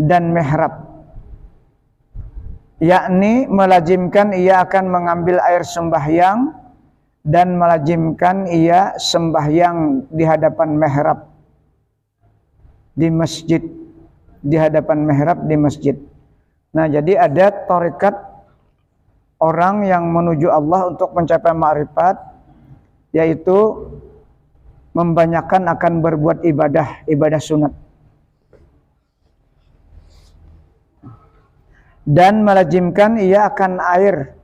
dan mihrab, yakni melazimkan ia akan mengambil air sembahyang dan melazimkan ia sembahyang di hadapan mihrab di masjid, di hadapan mihrab di masjid. Nah, jadi ada tarekat orang yang menuju Allah untuk mencapai ma'rifat, yaitu membanyakan akan berbuat ibadah sunat dan melazimkan ia akan air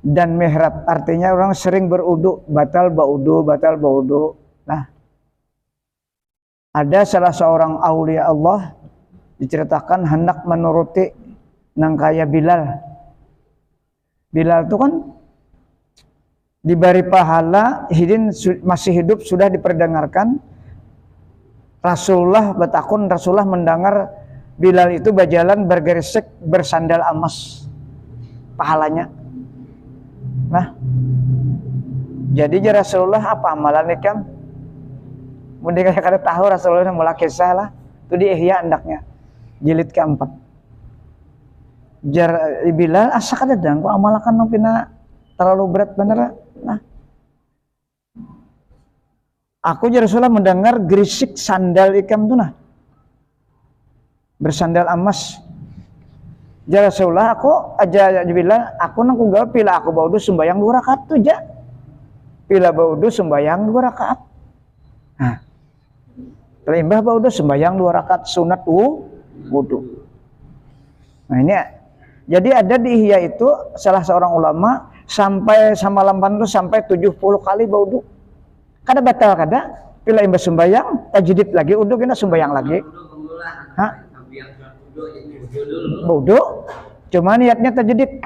dan mihrab. Artinya orang sering berudu, batal baudu. Nah, ada salah seorang aulia Allah diceritakan hendak menuruti nang kaya Bilal. Bilal itu kan diberi pahala, masih hidup sudah diperdengarkan. Rasulullah mendengar Bilal itu berjalan bergeresek bersandal emas pahalanya. Nah, jadi Rasulullah apa amalan ikam? Mungkin kada tahu Rasulullah mulai kisah lah. Itu di Ihya andaknya jilid keempat. Bilal asa kada dang ku amalakan pina terlalu berat bener. Nah, aku Rasulullah mendengar gerisik sandal ikam tuh nah. Bersandal emas. Ya Rasulullah, aku aja bilang, aku nang kugal pila aku baudu sembayang 2 rakaat tuh ja. Pila baudu sembayang 2 rakaat. Nah, pelimbah baudu sembayang 2 rakaat sunat wudu. Nah, ini jadi ada di Ihya itu salah seorang ulama sampai sama lampan itu sampai 70 kali baudu. Kada batal kada, pila imbah sembayang, tajdid lagi wudu kena sembayang lagi. Hah? Wudu, cuma niatnya tajdid.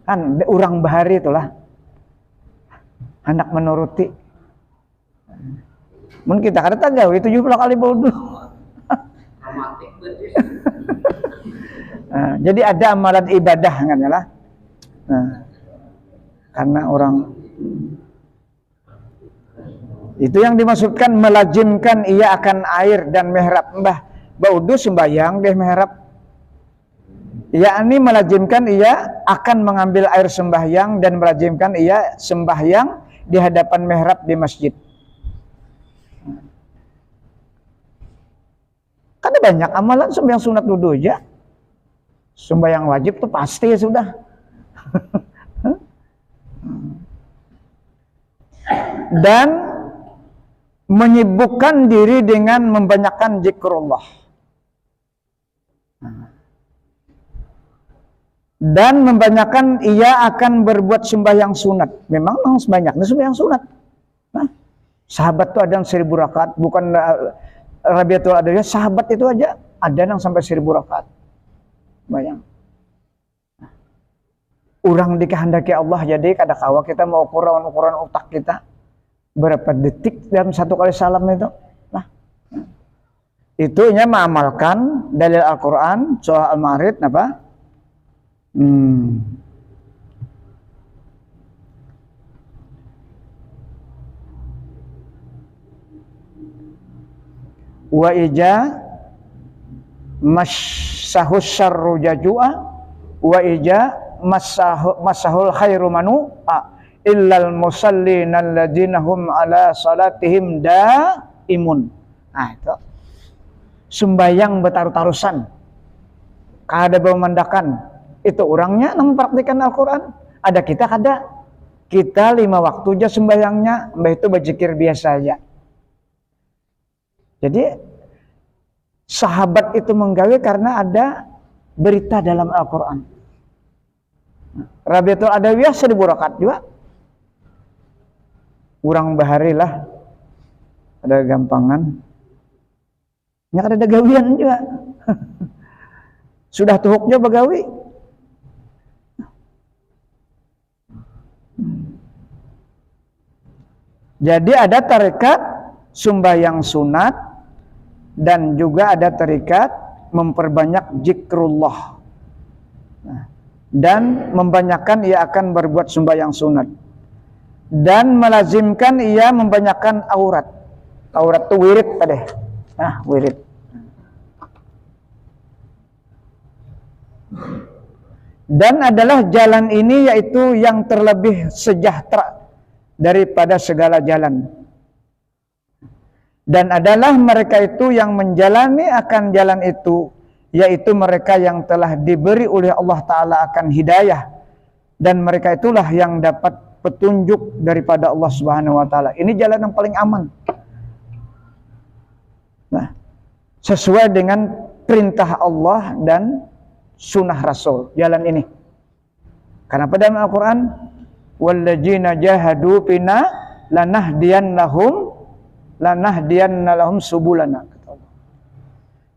Kan urang bahari itulah. Hendak menuruti. Mun kita kada tagawi 70 kali wudu. Nah, jadi ada amalan ibadah kan ya lah. Nah, karena orang itu yang dimaksudkan melazimkan ia akan air dan mihrab. Mbah baudu sembayang deh mihrab, yakni melazimkan ia akan mengambil air sembahyang dan melazimkan ia sembahyang di hadapan mihrab di masjid. Kan banyak amalan sembahyang sunat dulu aja. Sembahyang wajib tuh pasti sudah. Dan menyibukkan diri dengan membanyakkan zikrullah. Dan membanyakan ia akan berbuat sembahyang sunat. Memang sebanyaknya sembahyang sunat. Nah, sahabat tuh ada yang 1000 rakaat, bukan Rabiatul Adawiyah, sahabat itu aja ada yang sampai 1000 rakaat. Bayang. Urang dikehendaki Allah, jadi kada kawa kita mau ukuran otak kita berapa detik dalam satu kali salam itu. Nah, itunya mengamalkan dalil Al-Quran surah Al-Ma'arij apa? Wa ija massahus syarru jajua wa ija massahul khairu manu'a illal musallin alladzina hum ala salatihim daimun. Nah, itu sembayang bertaruh-tarusan kada memandakan itu orangnya mempraktikkan Al-Quran. Ada kita kada, kita 5 waktu aja sembayangnya, mbah itu berzikir biasa aja. Jadi sahabat itu menggawe karena ada berita dalam Al-Quran. Rabiatul Adawiyah 1000 rakaat juga. Urang bahari lah, ada gampangan. Nya kada ada gawian juga. Sudah tuhuknya bagawi. Jadi ada tarekat sembahyang sunat dan juga ada tarekat memperbanyak zikrullah. Nah, dan membanyakkan ia akan berbuat sembahyang sunat dan melazimkan ia membanyakkan aurat. Aurat itu wirid tadi. Nah, wirid. Dan adalah jalan ini yaitu yang terlebih sejahtera daripada segala jalan. Dan adalah mereka itu yang menjalani akan jalan itu, yaitu mereka yang telah diberi oleh Allah Ta'ala akan hidayah. Dan mereka itulah yang dapat petunjuk daripada Allah Subhanahu wa Ta'ala. Ini jalan yang paling aman. Nah, sesuai dengan perintah Allah dan sunnah Rasul, jalan ini. Karena pada Al-Quran, walladzina jahadu fina lanahdiyannahum subulana.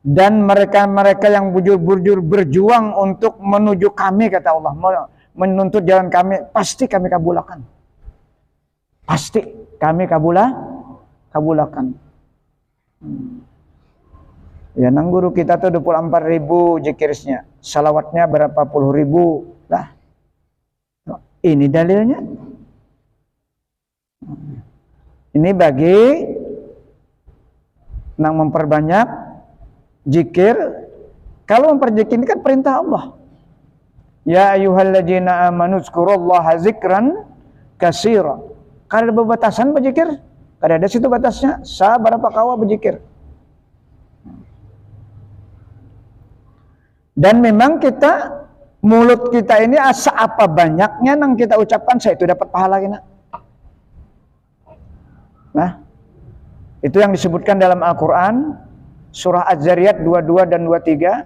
Dan mereka-mereka yang bujur-bujur berjuang untuk menuju kami, kata Allah, menuntut jalan kami, pasti kami kabulkan. Pasti kami kabulkan. Ya, nang guru kita tuh 24.000 zikirsnya, salawatnya berapa puluh ribu lah. Ini dalilnya. Ini bagi nang memperbanyak zikir. Kalau memperbanyak ini kan perintah Allah. Ya ayyuhalladzina amanu dzkurullaha dzikran katsira. Kalau ada batasan berzikir, kada ada situ batasnya. Berapa kawa berzikir. Dan memang kita, mulut kita ini asa apa banyaknya yang kita ucapkan, saya itu dapat pahala kita. Nah, itu yang disebutkan dalam Al-Quran, surah Az-Zariyat 22 dan 23.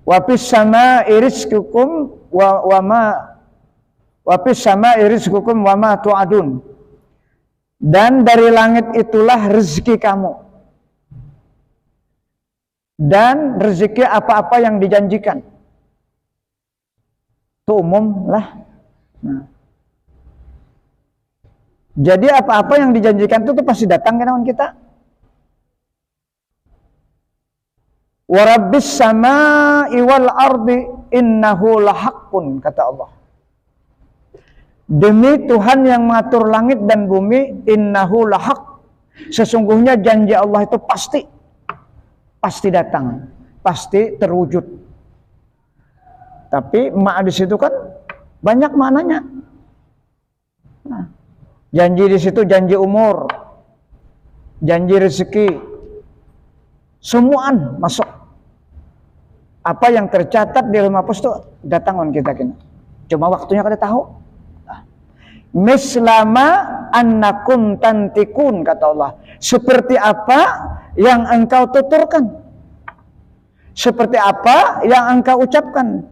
Wafis sama iriskukum wama tu'adun. Dan dari langit itulah rezeki kamu. Dan rezeki apa-apa yang dijanjikan. Itu umum lah. Nah. Jadi apa-apa yang dijanjikan itu pasti datang ke naon kita. Warabbis samaa'i wal ardi innahu lahaqqun, kata Allah. Demi Tuhan yang mengatur langit dan bumi, innahu lahaq. Sesungguhnya janji Allah itu pasti datang, pasti terwujud. Tapi di situ kan banyak maknanya. Nah, janji di situ janji umur, janji rezeki, semuaan masuk. Apa yang tercatat di Lauhul Mahfuz itu datangan kita kena. Cuma waktunya kada tahu. Nah, mislama annakum tantikun, kata Allah. Seperti apa yang engkau tuturkan, seperti apa yang engkau ucapkan.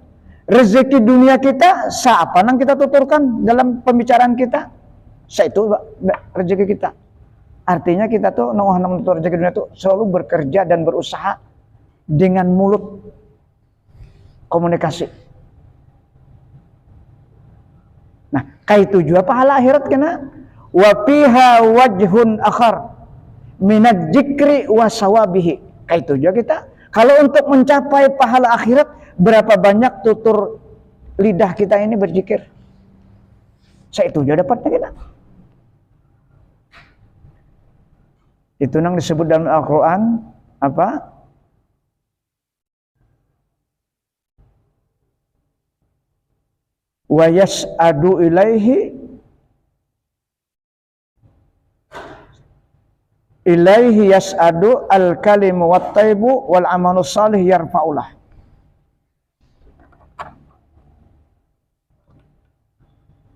Rezeki dunia kita, apa yang kita tuturkan dalam pembicaraan kita, itu rezeki kita. Artinya kita tuh nutur rezeki dunia tuh selalu bekerja dan berusaha dengan mulut, komunikasi. Nah, kaitu juga pahala akhirat kena. Wa fiha wajhun akhar minad dzikri wa sawabihi. Kaitu juga kita. Kalau untuk mencapai pahala akhirat, berapa banyak tutur lidah kita ini berzikir. Saya itu juga dapatnya kita. Itu yang disebut dalam Al-Quran apa? Wa yas'adu ilaihi yas'adu al-kalimu wat-taibu wal amalu salih yarfa'ulah.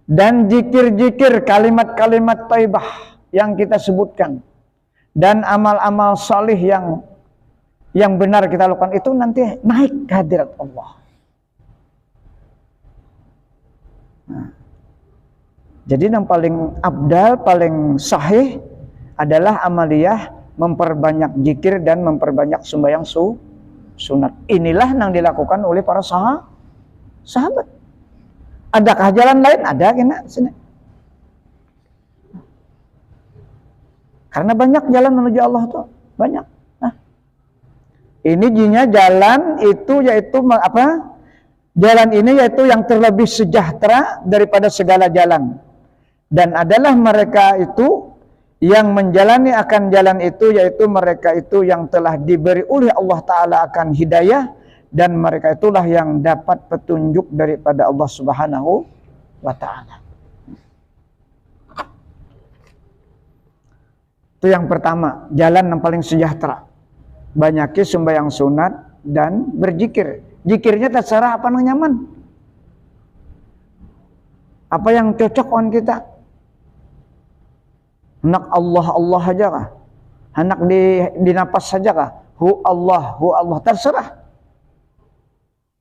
Dan zikir-zikir, kalimat-kalimat thaibah yang kita sebutkan dan amal-amal salih yang benar kita lakukan itu nanti naik ke hadirat Allah. Nah, jadi yang paling abdal, paling sahih adalah amaliyah memperbanyak zikir dan memperbanyak sembahyang sunat. Inilah yang dilakukan oleh para sahabat. Adakah jalan lain? Ada kena sini. Karena banyak jalan menuju Allah tuh, banyak. Nah, ini jinya jalan itu yaitu apa? Jalan ini yaitu yang terlebih sejahtera daripada segala jalan. Dan adalah mereka itu yang menjalani akan jalan itu, yaitu mereka itu yang telah diberi oleh Allah Ta'ala akan hidayah, dan mereka itulah yang dapat petunjuk daripada Allah Subhanahu wa taala. Itu yang pertama, jalan yang paling sejahtera. Banyaki sembahyang sunat dan berzikir. Zikirnya terserah apa yang nyaman. Apa yang cocok on kita. Hendak Allah Allah aja kah? Hendak di napas saja kah? Hu Allah, terserah.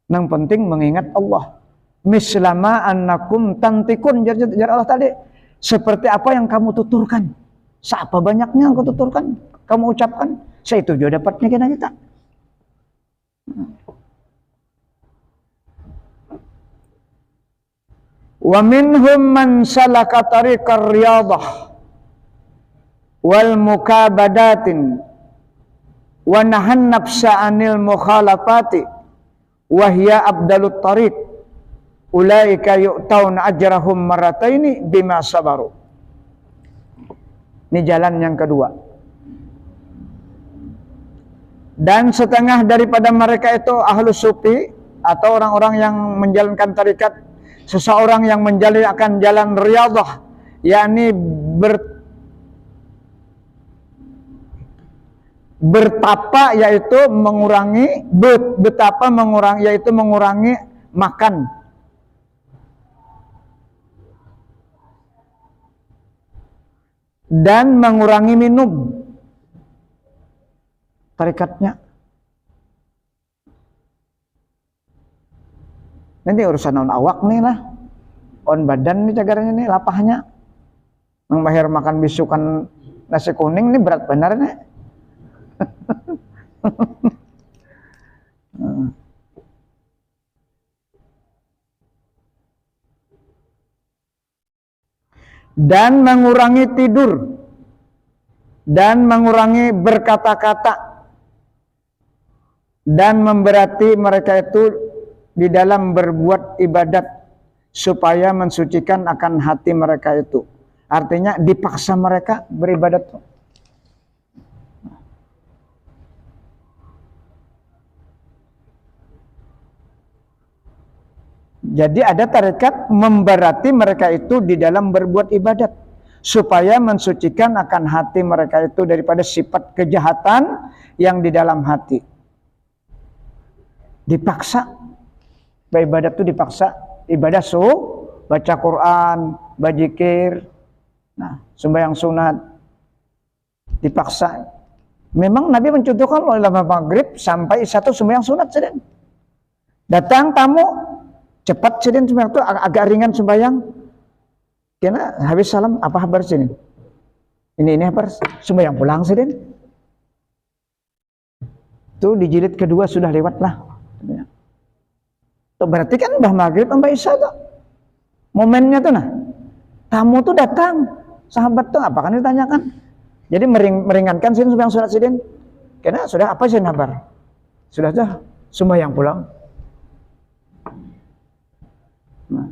Yang penting mengingat Allah. Mislama annakum tantikun, jar Allah tadi. Seperti apa yang kamu tuturkan. Seapa banyaknya yang kau tuturkan, kamu ucapkan, saya itu juga dapatnya kita. Wa minhum man salaka tariqar riyadah wal mukabadatin wa nahan nafsa anil mukhalafati wa hiya abdalut tariq ulaika yu'tauna ajrahum marrataini bima sabaru. Ini jalan yang kedua. Dan setengah daripada mereka itu ahlu sufi atau orang-orang yang menjalankan tarikat, seseorang yang menjalankan jalan riyadah, yakni bertapa, yaitu mengurangi betapa mengurangi, yaitu mengurangi makan. Dan mengurangi minum. Tarikatnya. Nanti urusan on awak nih lah. On badan nih cagarnya nih, lapahnya. Membahir makan bisukan nasi kuning nih berat benar nih. Dan mengurangi tidur dan mengurangi berkata-kata dan memberati mereka itu di dalam berbuat ibadat supaya mensucikan akan hati mereka itu. Artinya dipaksa mereka beribadat. Jadi ada tarekat memberati mereka itu di dalam berbuat ibadat supaya mensucikan akan hati mereka itu daripada sifat kejahatan yang di dalam hati. Dipaksa, beribadat itu dipaksa, ibadah baca Quran, berzikir, nah sembahyang sunat, dipaksa. Memang Nabi mencontohkan mulai maghrib sampai satu sembahyang sunat sedang. Datang tamu cepat sedang sembahyang itu agak ringan sembahyang. Karena habis salam apa kabar sini? Ini kabar sembahyang pulang sedang. Itu di jilid kedua sudah lewat lah. Tuh berarti kan Mbah Maghrib Mbah Isya tuh momennya tuh nah. Tamu tuh datang, sahabat tuh apa kan ditanyakan. Jadi meringankan sini sembahyang sunat sedang. Karena sudah apa sih kabar? Sudah sembahyang pulang. Nah,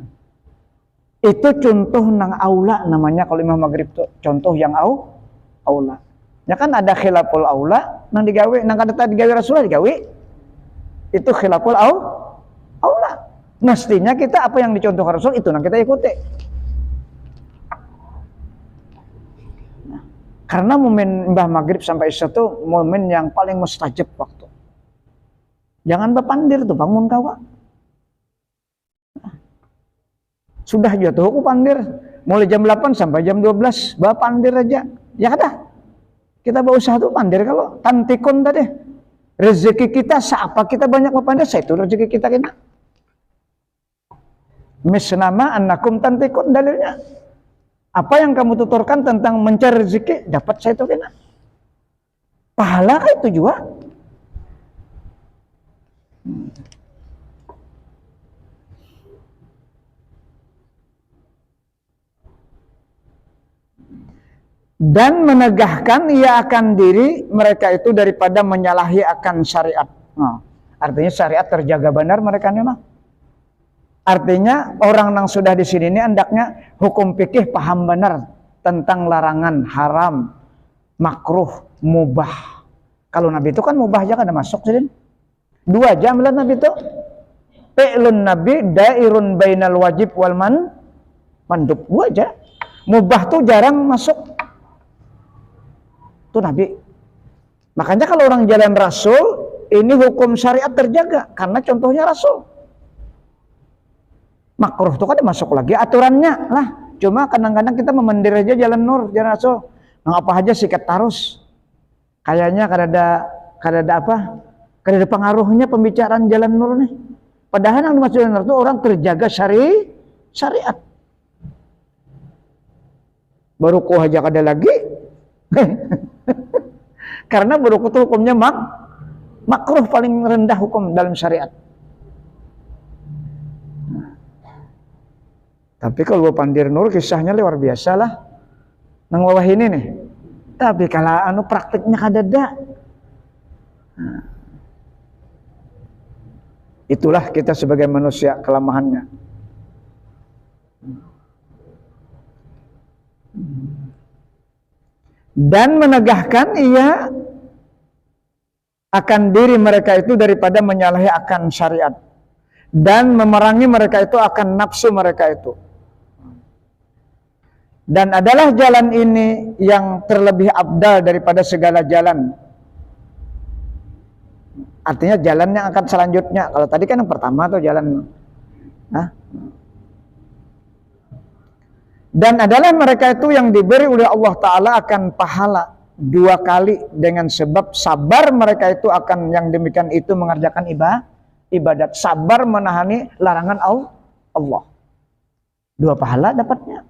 itu contoh nang aula namanya kalau Imam Maghrib itu contoh yang aula. Ya kan ada khilaful aula nang digawe nang kata digawe Rasulullah digawe. Itu khilaful aula. Mestinya kita apa yang dicontohkan Rasul itu nang kita ikuti. Nah, karena momen Mbah Maghrib sampai Isya itu momen yang paling mustajab waktu. Jangan bepandir tuh bangun kawa. Sudah jatuh aku pandir mulai jam 8 sampai jam 12 bawa pandir aja ya kada kita bawa usaha tuh pandir kalau tantikun tadi rezeki kita siapa kita banyak pandir saya itu rezeki kita kena misnama annakum tantikun dalilnya apa yang kamu tuturkan tentang mencari rezeki dapat saya itu kena pahala itu juga. Dan menegahkan ia akan diri mereka itu daripada menyalahi akan syariat. Nah, artinya syariat terjaga benar mereka ini mah. Artinya orang yang sudah di sini ini hendaknya hukum fikih paham benar tentang larangan, haram, makruh, mubah. Kalau Nabi itu kan mubah aja kan ada masuk sih. 2 jam lah Nabi itu. Fi'lun Nabi dairun bainal wajib wal mandub. 2 aja. Mubah tuh jarang masuk. Tuh Nabi. Makanya kalau orang jalan Rasul, ini hukum syariat terjaga karena contohnya Rasul. Makruh tuh kan masuk lagi aturannya lah. Cuma kadang-kadang kita memendir aja jalan nur, jalan Rasul. Nah, apa aja sikat tarus. Kayaknya kada ada pengaruhnya pembicaraan jalan nur nih. Padahal yang dimaksud jalan nur itu orang terjaga syariat. Barukuh aja kada lagi. Karena barukuh itu hukumnya makruh, paling rendah hukum dalam syariat. Tapi kalau pandir nur kisahnya luar biasa lah. Nang bawah ini nih. Tapi kalau praktiknya kadada. Nah, itulah kita sebagai manusia kelemahannya. Dan menegahkan ia akan diri mereka itu daripada menyalahi akan syariat, dan memerangi mereka itu akan nafsu mereka itu. Dan adalah jalan ini yang terlebih abdal daripada segala jalan. Artinya jalan yang akan selanjutnya. Kalau tadi kan yang pertama tuh jalan. Dan adalah mereka itu yang diberi oleh Allah Ta'ala akan pahala 2 kali dengan sebab sabar mereka itu akan yang demikian itu mengerjakan ibadat. Sabar menahani larangan Allah. 2 pahala dapatnya.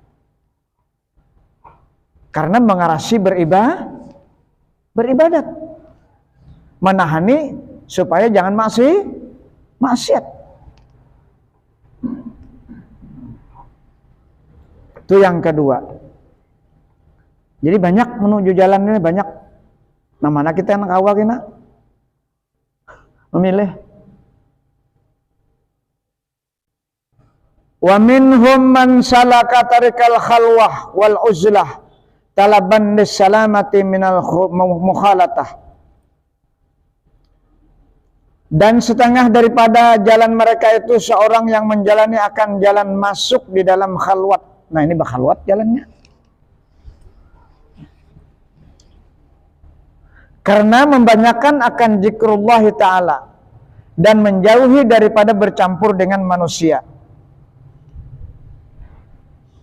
Karena mengarasi beribadat. Menahani supaya jangan maksiat. Itu yang kedua. Jadi banyak menuju jalan ini, banyak. Nah, mana kita yang awal kena memilih. Wa minhum man salaka tarikal khalwah wal uzlah talaban lissalamati minal mukhalatah. Dan setengah daripada jalan mereka itu seorang yang menjalani akan jalan masuk di dalam khalwat. Nah, ini khalwat jalannya. Karena membanyakan akan zikrullah ta'ala dan menjauhi daripada bercampur dengan manusia.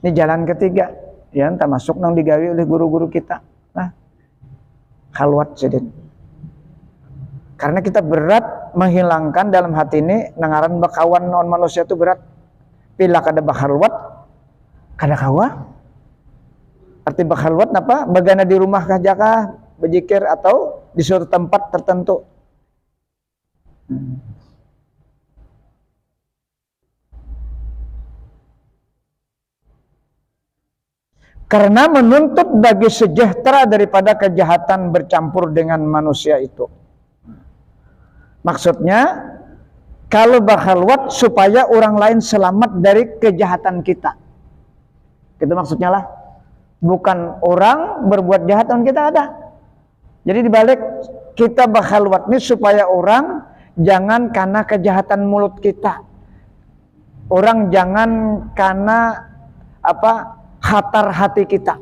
Ini jalan ketiga. Ya, entah masuk nang digawi oleh guru-guru kita. Nah, khalwat sedikit. Karena kita berat menghilangkan dalam hati ini nangaran bakawan non manusia itu berat. Pila kada bakhalwat, kada kawa. Arti bakhalwat apa? Bagana di rumah kah jaka berzikir atau di suatu tempat tertentu. Karena menuntut bagi sejahtera daripada kejahatan bercampur dengan manusia itu. Maksudnya, kalau berkhalwat supaya orang lain selamat dari kejahatan kita. Itu maksudnya lah. Bukan orang berbuat jahat dan kita ada. Jadi dibalik kita berkhalwat ini supaya orang jangan karena kejahatan mulut kita. Orang jangan karena khatar hati kita.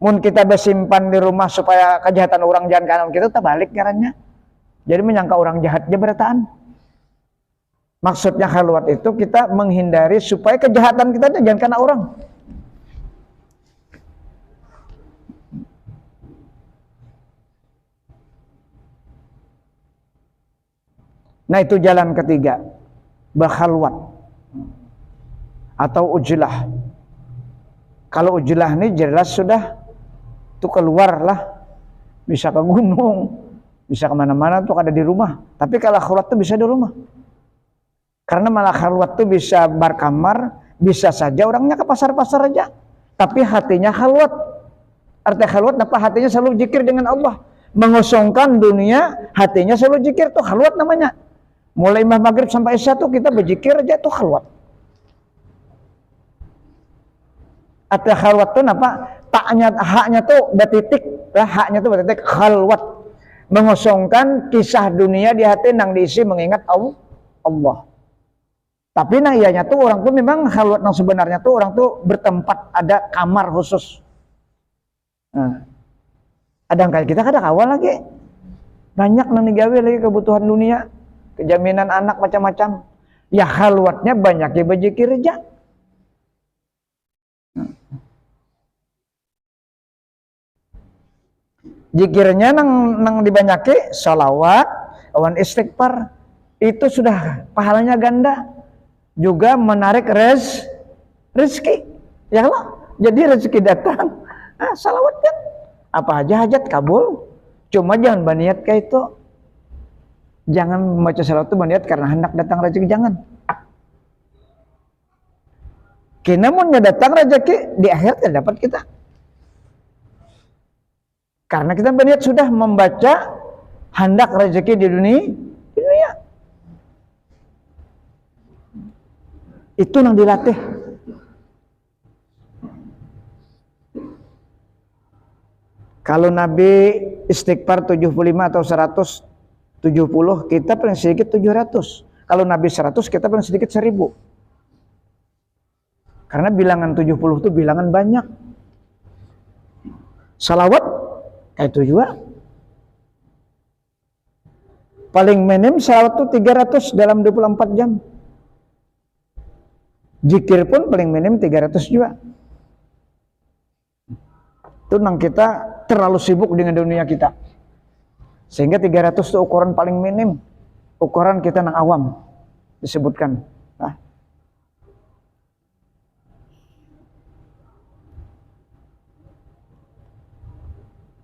Mun kita bersimpan di rumah supaya kejahatan orang jangan kanan kita, terbalik caranya. Jadi menyangka orang jahat aja berataan. Maksudnya khalwat itu kita menghindari supaya kejahatan kita itu jangan kena orang. Nah, itu jalan ketiga, berkhalwat atau ujlah. Kalau ujlah ini jelas sudah itu keluar lah, bisa ke gunung, bisa kemana-mana tuh ada di rumah. Tapi kalau khalwat tuh bisa di rumah. Karena malah khalwat tuh bisa berkamar, bisa saja orangnya ke pasar-pasar aja. Tapi hatinya khalwat. Arti khalwat apa? Hatinya selalu zikir dengan Allah. Mengosongkan dunia, hatinya selalu zikir, tuh khalwat namanya. Mulai maghrib sampai isya tuh kita berzikir aja, tuh khalwat. Arti khalwat tuh apa? Haknya tuh betitik, haknya tuh betitik khalwat. mengosongkan kisah dunia di hati nang diisi mengingat Allah. Tapi nah ianya tuh orang tuh memang haluat nang sebenarnya tuh orang tuh bertempat ada kamar khusus. Nah, ada kayak kita kada kawal lagi. Banyak nang digawe lagi kebutuhan dunia, kejaminan anak macam-macam. Ya haluatnya banyak ya bejikir aja. Jikirnya nang dibanyaki salawat, awan istighfar, itu sudah pahalanya ganda. Juga menarik rezeki. Ya Allah, jadi rezeki datang. Salawat kan apa aja hajat kabul. Cuma jangan berniat kayak itu. Jangan membaca salawat itu berniat karena hendak datang rezeki, jangan. Namun datang rezeki di akhirat tidak dapat kita. Karena kita berniat sudah membaca hendak rezeki di dunia. Itu yang dilatih. Kalau Nabi istighfar 75 atau 170, kita paling sedikit 700. Kalau Nabi 100, kita paling sedikit 1000. Karena bilangan 70 itu bilangan banyak. Salawat kayak itu juga. Paling minim salawat itu 300 dalam 24 jam. Zikir pun paling minim 300 juga. Itu nang kita terlalu sibuk dengan dunia kita. Sehingga 300 itu ukuran paling minim. Ukuran kita nang awam disebutkan. Nah.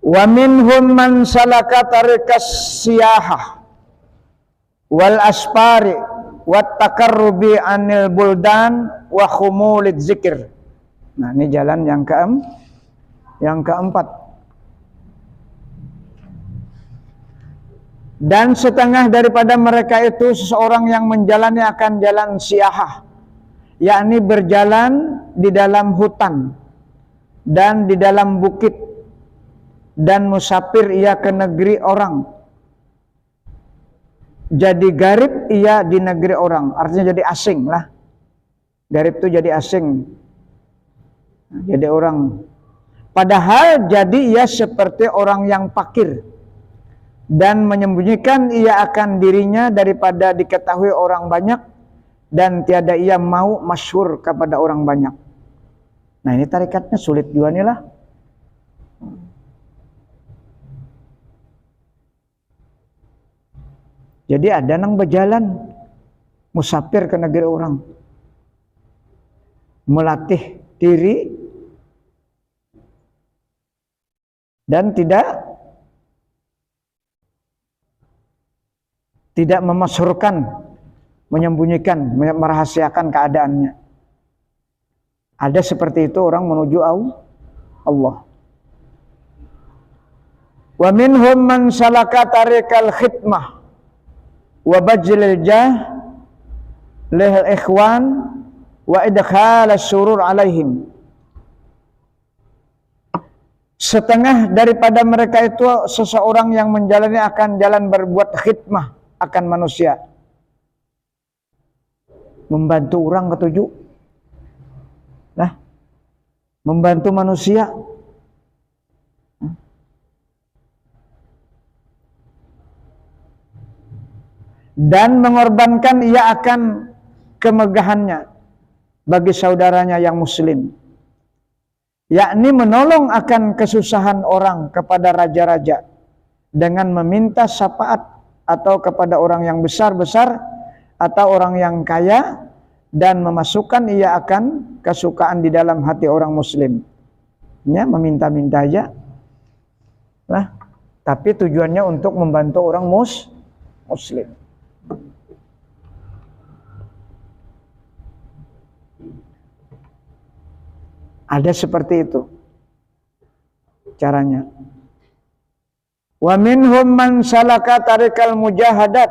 Wa minhum man salaka tariqas siyahah wal aspari wat takarrubi anil buldan wa khumulid zikir. Nah, ini jalan yang keempat. Dan setengah daripada mereka itu seseorang yang menjalani akan jalan siyahah, yakni berjalan di dalam hutan dan di dalam bukit, dan musafir ia ke negeri orang. Jadi garib ia di negeri orang, artinya jadi asing lah. Garib itu jadi asing, jadi orang. Padahal jadi ia seperti orang yang fakir dan menyembunyikan ia akan dirinya daripada diketahui orang banyak, dan tiada ia mau masyhur kepada orang banyak. Nah, ini tarikatnya sulit juga nih lah. Jadi ada nang berjalan musafir ke negeri orang, melatih diri dan tidak memasyhurkan, menyembunyikan, merahasiakan keadaannya. Ada seperti itu orang menuju Allah. Wa minhum man salaka tariqal khidmah wa bajlil jah lihal ikhwan wa idkhal surur alaihim. Setengah daripada mereka itu seseorang yang menjalani akan jalan berbuat khidmah akan manusia, membantu orang ketujuh. Nah, membantu manusia. Dan mengorbankan ia akan kemegahannya bagi saudaranya yang muslim, yakni menolong akan kesusahan orang kepada raja-raja dengan meminta syafaat, atau kepada orang yang besar-besar atau orang yang kaya, dan memasukkan ia akan kesukaan di dalam hati orang muslim. Ya, meminta-minta aja. Nah, tapi tujuannya untuk membantu orang muslim. Ada seperti itu caranya. Wa minhum man salaka tariqal mujahadat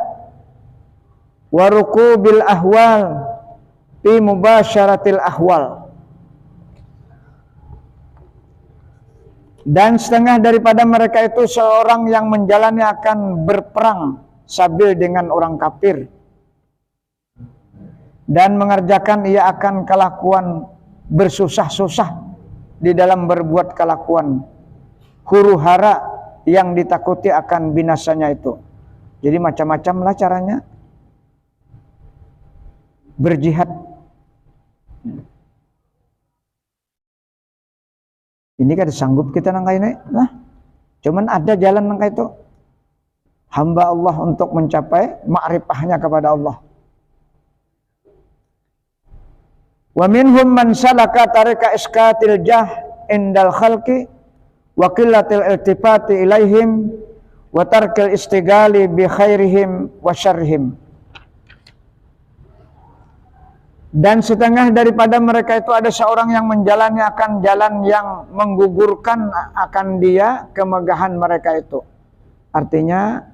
wa rukubil ahwal fi mubasyaratil ahwal. Dan setengah daripada mereka itu seorang yang menjalani akan berperang sambil dengan orang kafir, dan mengerjakan ia akan kelakuan bersusah-susah di dalam berbuat kelakuan huru hara yang ditakuti akan binasanya itu. Jadi macam-macam lah caranya berjihad. Ini kan sanggup kita nangka ini, nah, cuman ada jalan nangka itu. Hamba Allah untuk mencapai ma'rifahnya kepada Allah. Wa minhum man salaka tarika iskatil jah indal khalqi wa qillatil iltifati ilaihim wa tarkil istigali bi khairihim wa syarrihim. Dan setengah daripada mereka itu ada seorang yang menjalani akan jalan yang menggugurkan akan dia kemegahan mereka itu. Artinya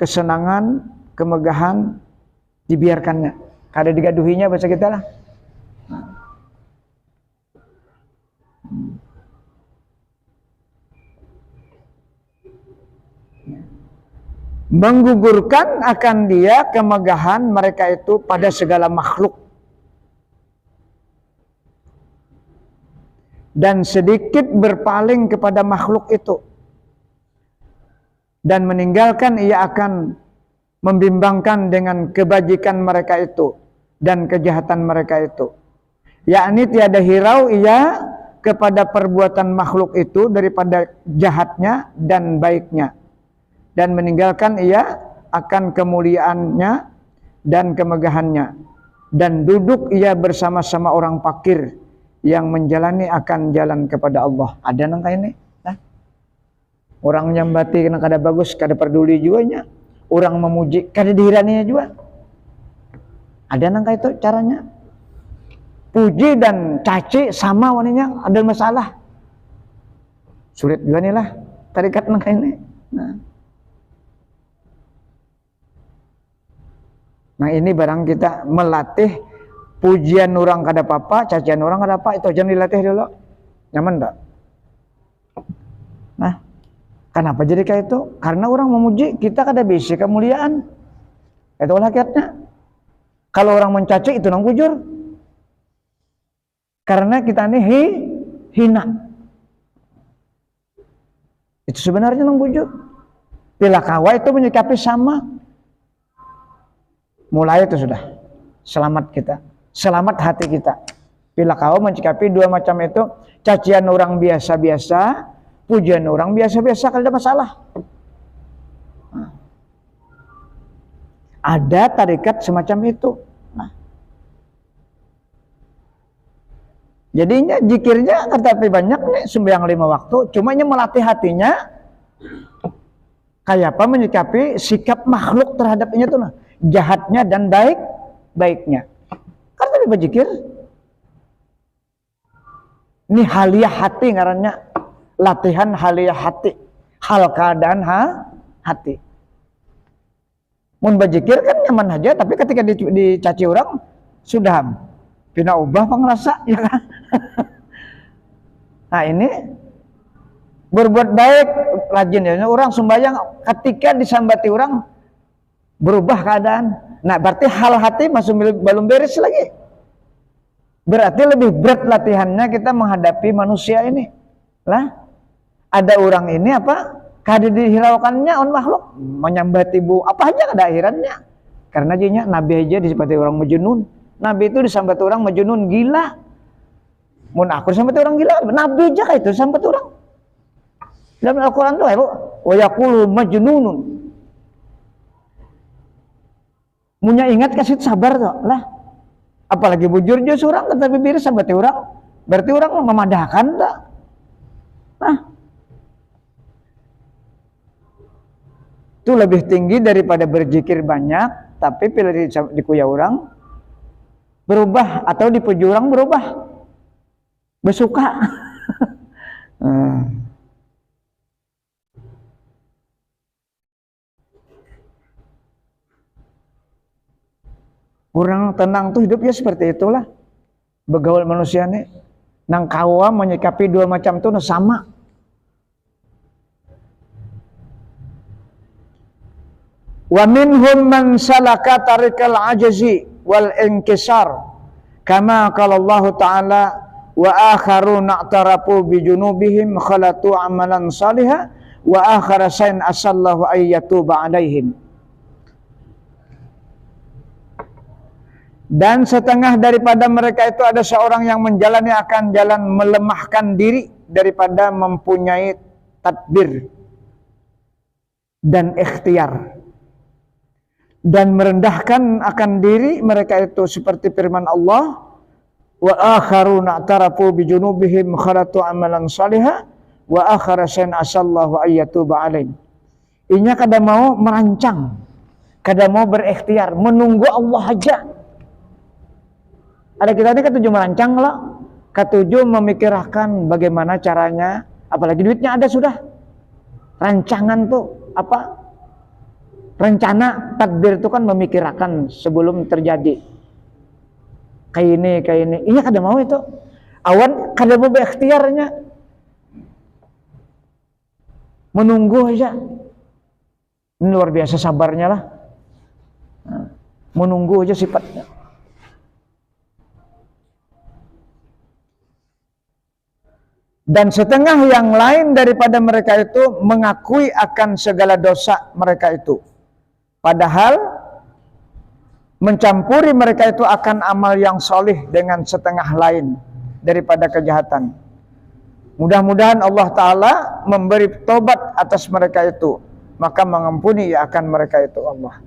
kesenangan, kemegahan dibiarkannya. Kada digaduhinya bahasa kita lah. Menggugurkan akan dia kemegahan mereka itu pada segala makhluk, dan sedikit berpaling kepada makhluk itu, dan meninggalkan ia akan membimbangkan dengan kebajikan mereka itu dan kejahatan mereka itu, yakni tiada hirau ia kepada perbuatan makhluk itu daripada jahatnya dan baiknya, dan meninggalkan ia akan kemuliaannya dan kemegahannya, dan duduk ia bersama-sama orang fakir yang menjalani akan jalan kepada Allah. Ada nangka ini, nah, orang nyambati kena kada bagus, kada peduli juga nya, orang memuji kada dihiraninya juga. Ada nangka itu caranya. Puji dan caci sama waninya, ada masalah. Sulit juga nih lah tarikat nangka ini. Nah ini barang kita melatih pujian orang kada apa-apa, cacian orang kada apa, itu jangan dilatih dulu. Nyaman tak? Nah, kenapa jadi kayak itu? Karena orang memuji, kita kada bisa kemuliaan. Itu hakikatnya. Kalau orang mencaci itu nang bujur. Karena kita ini hina. Itu sebenarnya nang bujur. Bila kawa itu menyikapi sama. Mulai itu sudah selamat kita, selamat hati kita. Bila kau mencikapi dua macam itu, cacian orang biasa-biasa, pujian orang biasa-biasa, kalau ada masalah. Nah, ada tarikat semacam itu. Nah, jadinya zikirnya tetapi banyak nih, sembahyang 5 waktu, cuma melatih hatinya kayak apa menyikapi sikap makhluk terhadapnya itu, nah, jahatnya dan baiknya. Kan tadi berzikir. Ini haliyah hati ngarannya, latihan haliyah hati, hal keadaan hati. Mun berzikir kan nyaman aja, tapi ketika dicaci orang sudah pina ubah pengerasa, ya kan? Nah ini berbuat baik, rajin ya. Orang sembahyang ketika disambati orang berubah keadaan. Nah berarti hal hati masih belum beres lagi. Berarti lebih berat latihannya kita menghadapi manusia ini. Lah, ada orang ini apa? Kada dihiraukannya on makhluk, menyambat ibu apa aja kada akhirannya. Karena jinya Nabi aja disebut orang majnun. Nabi itu disambat orang majnun, gila. Mun aku disambat orang gila, Nabi aja kayak itu disambat orang. Dalam Al-Qur'an tuh ayo wa yaqulu majnunun. Munya ingat kasih sabar tuh lah, apalagi bujur dia surang tetapi biar sahabat orang, berarti orang memadahkan tak? Nah, itu lebih tinggi daripada berzikir banyak, tapi bila dikuya orang berubah atau dipuji orang berubah, bersuka. Kurang tenang tuh hidupnya seperti itulah. Begaul manusia nih. Nang kawa menyikapi dua macam itu sama. Wa minhum man salaka tariqal ajzi wal inkisar kama qala Allah Ta'ala wa akharuna a'tarafu bi junubihim khalatu amalan salihah wa akhara sain asallahu ayyatuba alaihim. Dan setengah daripada mereka itu ada seorang yang menjalani akan jalan melemahkan diri daripada mempunyai tadbir dan ikhtiar, dan merendahkan akan diri mereka itu seperti firman Allah, wa akharuna tarafu bi junubihim kharatu amalan salihah wa akhara sain asallahu ayyatuba alaihim. Inya kada mau merancang, kada mau berikhtiar, menunggu Allah aja. Ada kita ini ketujuh merancang lah, ketujuh memikirkan bagaimana caranya, apalagi duitnya ada sudah. Rancangan tuh apa? Rencana, tadbir itu kan memikirkan sebelum terjadi. Kayak ini. Ini kada mau itu. Awan kada mau berikhtiarnya. Menunggu aja. Ini luar biasa sabarnya lah. Menunggu aja sifatnya. Dan setengah yang lain daripada mereka itu mengakui akan segala dosa mereka itu. Padahal mencampuri mereka itu akan amal yang solih dengan setengah lain daripada kejahatan. Mudah-mudahan Allah Ta'ala memberi tobat atas mereka itu, maka mengampuni akan mereka itu Allah.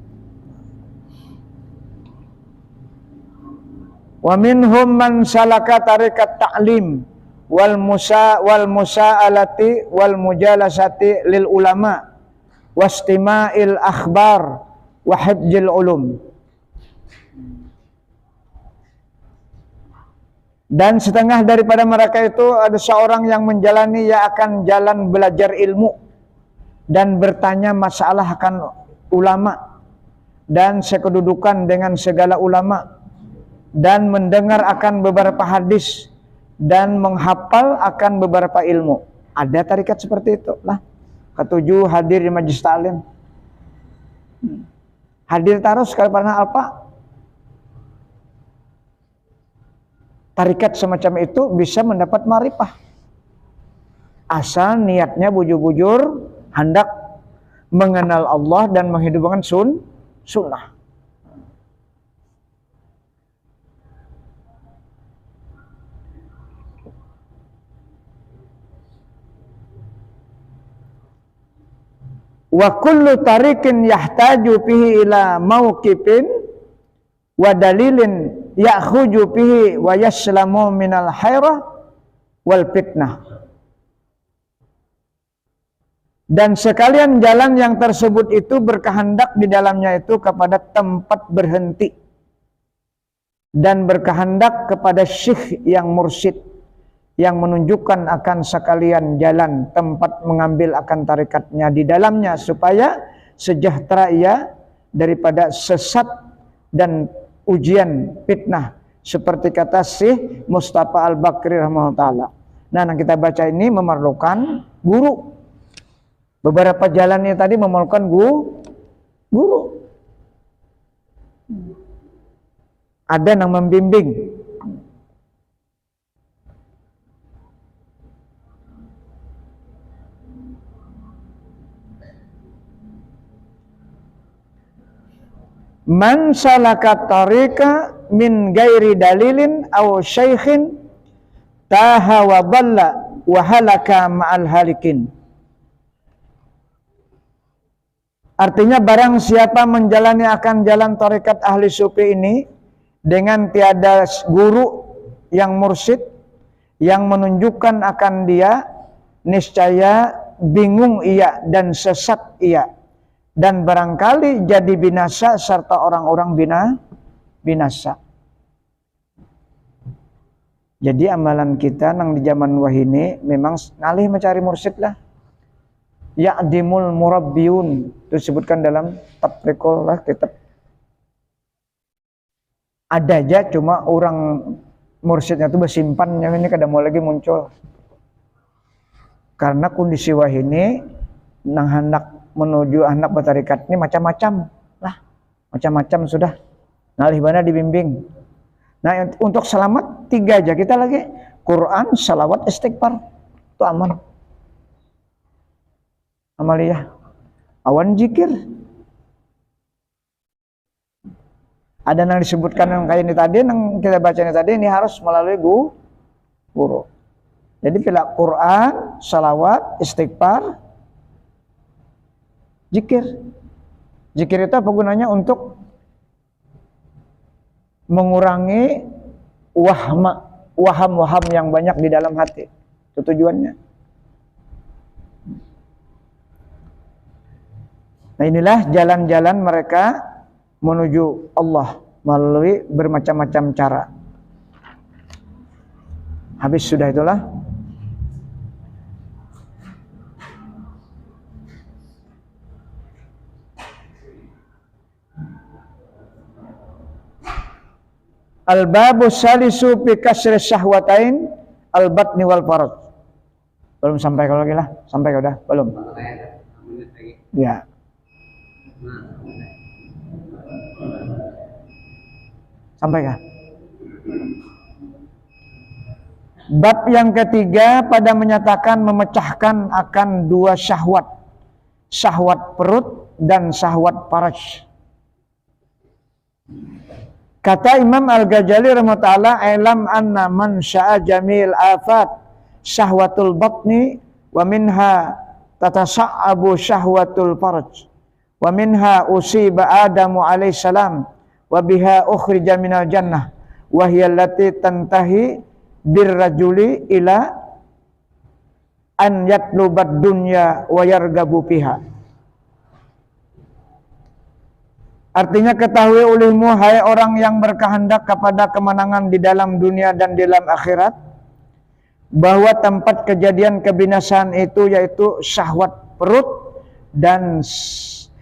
Wa minhum man salaka tariqat ta'lim wal musa'alati wal mujalasati lil ulama wastima'il akhbar wa hifdzil ulum. Dan setengah daripada mereka itu ada seorang yang menjalani akan jalan belajar ilmu dan bertanya masalah akan ulama dan sekedudukan dengan segala ulama dan mendengar akan beberapa hadis dan menghafal akan beberapa ilmu. Ada tarikat seperti itu lah. Ketujuh hadir di majlis ta'lim. Hadir terus karena apa? Tarikat semacam itu bisa mendapat ma'rifah. Asal niatnya bujur-bujur hendak mengenal Allah dan menghidupkan sunnah. Wa kullu tariqin yahtaju fihi ila mauqifin wa dalilin ya'khuju fihi wa yaslamu minal hayrah wal fitnah. Dan sekalian jalan yang tersebut itu berkehendak di dalamnya itu kepada tempat berhenti dan berkehendak kepada syekh yang mursyid yang menunjukkan akan sekalian jalan tempat mengambil akan tarikatnya di dalamnya supaya sejahtera ia daripada sesat dan ujian fitnah seperti kata Syekh Mustafa Al-Bakri rahimahullah ta'ala. Nah, yang kita baca ini memerlukan guru. Beberapa jalannya tadi memerlukan guru. Ada yang membimbing. Man salaka tariqa min gairi dalilin aw syaikhin taha wa dhalla wa halaka ma'al halikin. Artinya barang siapa menjalani akan jalan tarikat ahli sufi ini dengan tiada guru yang mursyid yang menunjukkan akan dia, niscaya bingung ia dan sesat ia. Dan barangkali jadi binasa serta orang-orang binasa. Jadi amalan kita nang di zaman wahini memang ngalih mencari mursyid lah. Ya'dimul murabbiyun itu disebutkan dalam tabriqul lah kitab. Ada aja cuma orang mursyidnya itu bersimpan yang ini kada mau lagi muncul. Karena kondisi wahini nang hendak menuju anak bertarikat ini macam-macam lah, macam-macam sudah. Nalih bana dibimbing. Nah untuk selamat 3 aja kita lagi, Quran, salawat, istighfar, itu aman. Amalia, awan zikir. Ada yang disebutkan yang kayak ini tadi, yang kita baca ini tadi, ini harus melalui guru. Jadi bila Quran, salawat, istighfar, zikir. Zikir itu apa gunanya? Untuk mengurangi waham-waham yang banyak di dalam hati. Itu tujuannya. Nah inilah jalan-jalan mereka menuju Allah melalui bermacam-macam cara. Habis sudah itulah. Al-babu salisu fi kasri syahwatain al-batni wal faraj. Belum sampai kalau lagi lah, sampai udah belum? Ya. Sampai kah? Bab yang ketiga pada menyatakan memecahkan akan 2 syahwat. Syahwat perut dan syahwat faraj. Kata Imam Al-Ghazali rahimahullah, "Alam anna man sya'a jamil afat syahwatul batni wa minha tatasa'abu syahwatul faraj wa minha usiba Adamu alaihi salam wa biha ukhrija minal jannah wa hiya allati tantahi birrajuli ila an yatlubad dunya wa yargabu fiha." Artinya, ketahui olehmu hai orang yang berkehendak kepada kemenangan di dalam dunia dan di dalam akhirat, bahwa tempat kejadian kebinasaan itu yaitu syahwat perut dan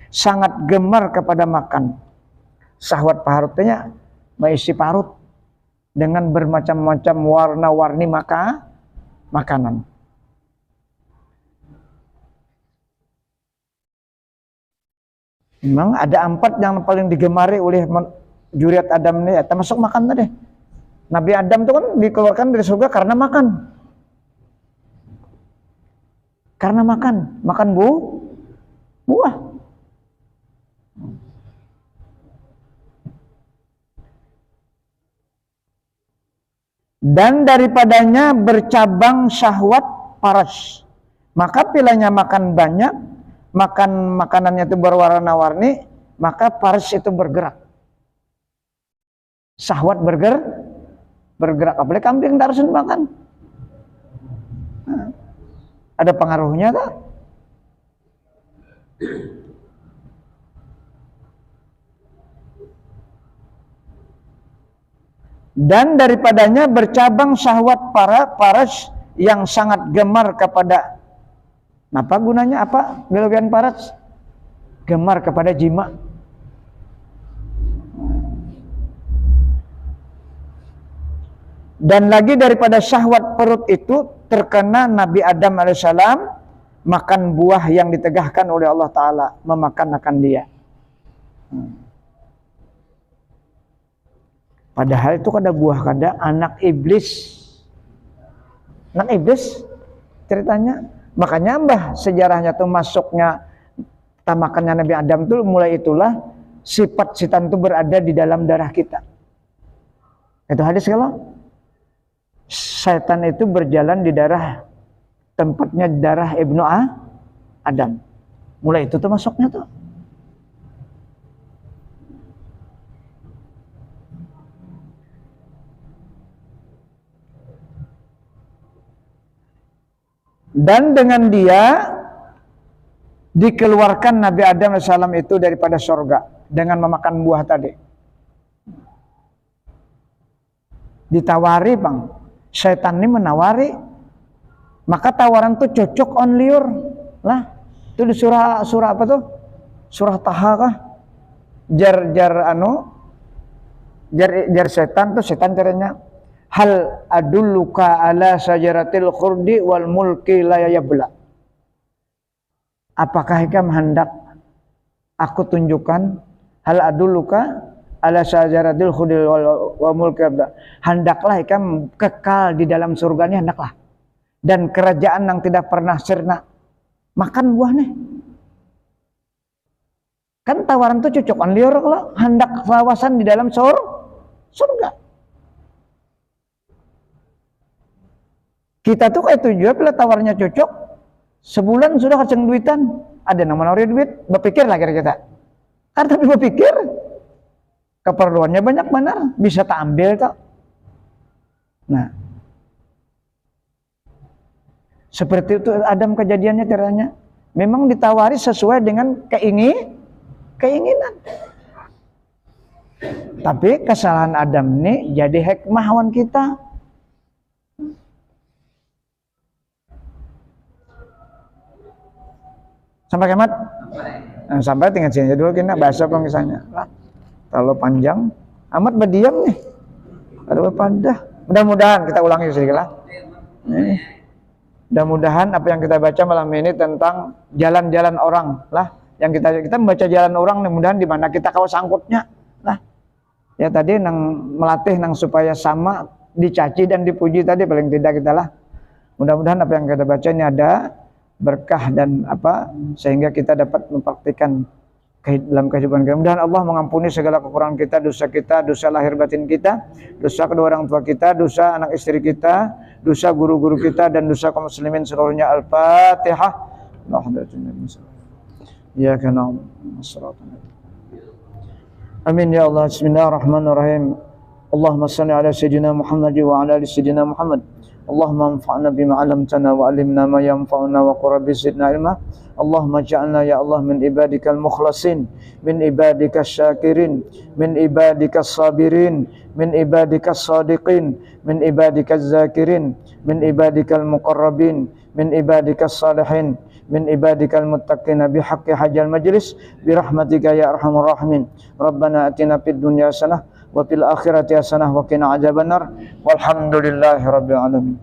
sangat gemar kepada makan. Syahwat parutnya mengisi parut dengan bermacam-macam warna-warni makanan. Memang ada 4 yang paling digemari oleh zuriat Adam ini, termasuk makan tadi. Nabi Adam itu kan dikeluarkan dari surga karena makan. Karena makan buah. Dan daripadanya bercabang syahwat faraj. Maka pilihnya makan banyak, makan makanannya itu berwarna-warni, maka faraj itu bergerak. Syahwat bergerak. Apalagi kambing tak harus makan. Nah, ada pengaruhnya tak? Dan daripadanya bercabang syahwat faraj yang sangat gemar kepada, apa gunanya, apa kelebihan faraj? Gemar kepada jima. Dan lagi daripada syahwat perut itu terkena Nabi Adam alaihissalam makan buah yang ditegahkan oleh Allah Ta'ala, memakan akan dia. Padahal itu kada buah, kada anak iblis. Anak iblis ceritanya. Makanya mbah sejarahnya tuh masuknya tamakannya Nabi Adam tuh mulai itulah sifat setan itu berada di dalam darah kita. Itu hadis kalau setan itu berjalan di darah, tempatnya darah Ibnu Adam. Mulai itu tuh masuknya tuh. Dan dengan dia dikeluarkan Nabi Adam AS itu daripada surga dengan memakan buah tadi. Ditawari bang, setan ini menawari, maka tawaran tuh cocok on liur lah. Itu di surah apa tuh? Surah Taha kah? Jar setan tuh, setan caranya, hal adulluka ala sajaratil khurdi wal mulki la yabla. Apakah ikam hendak aku tunjukkan hal adulluka ala syajaratil khudil wa mulki abda. Hendaklah ikam kekal di dalam surga ini, hendaklah. Dan kerajaan yang tidak pernah sirna. Makan buah nih. Kan tawaran itu cocokan liur kalau hendak wawasan di dalam surga. Kita tuh kayak tujuan bila tawarnya cocok, sebulan sudah kacang duitan, ada nama nawarin duit, berpikir lah kira kita. Karena tapi berpikir, keperluannya banyak mana, bisa tak ambil tak. Nah, seperti itu Adam kejadiannya tiranya. Memang ditawari sesuai dengan keinginan. Tapi kesalahan Adam ini jadi hikmahawan kita. Sampai kemat? Nah, sampai tinggal sini dulu kita bahasa pengisahnya. Kalau panjang, amat berdiam nih. Ada pada. Mudah-mudahan kita ulangi sedikit lah. Mudah-mudahan apa yang kita baca malam ini tentang jalan-jalan orang lah. Yang kita membaca jalan orang, mudah-mudahan di mana kita kau sangkutnya lah. Ya tadi nang melatih nang supaya sama dicaci dan dipuji tadi paling tidak kita lah. Mudah-mudahan apa yang kita baca ini ada berkah dan apa sehingga kita dapat mempraktikkan dalam kehidupan kita. Mudah-mudahan Allah mengampuni segala kekurangan kita, dosa lahir batin kita, dosa kedua orang tua kita, dosa anak istri kita, dosa guru-guru kita dan dosa kaum muslimin seluruhnya. Al-Fatihah. Amin ya Allah. Bismillahirrahmanirrahim. Allahumma salli ala sayyidina Muhammad wa ala ali sayyidina Muhammad. Allahumma anfa'na bima 'allamtana wa 'allimna ma yanfa'una wa qur rabbi zidna ilma. Allahumma ja'alna ya Allah min ibadikal mukhlasin, min ibadikas syakirin, min ibadikas sabirin, min ibadikas sadiqin, min ibadikas zakirin, min ibadikal muqarrabin, min ibadikas salihin, min ibadikal muttaqin bihaqqi hajjal majlis birahmatika ya arhamar rahimin. Rabbana atina fid dunya hasanah wa fil akhirati hasanah wa qina adzabannar walhamdulillahi rabbil alamin.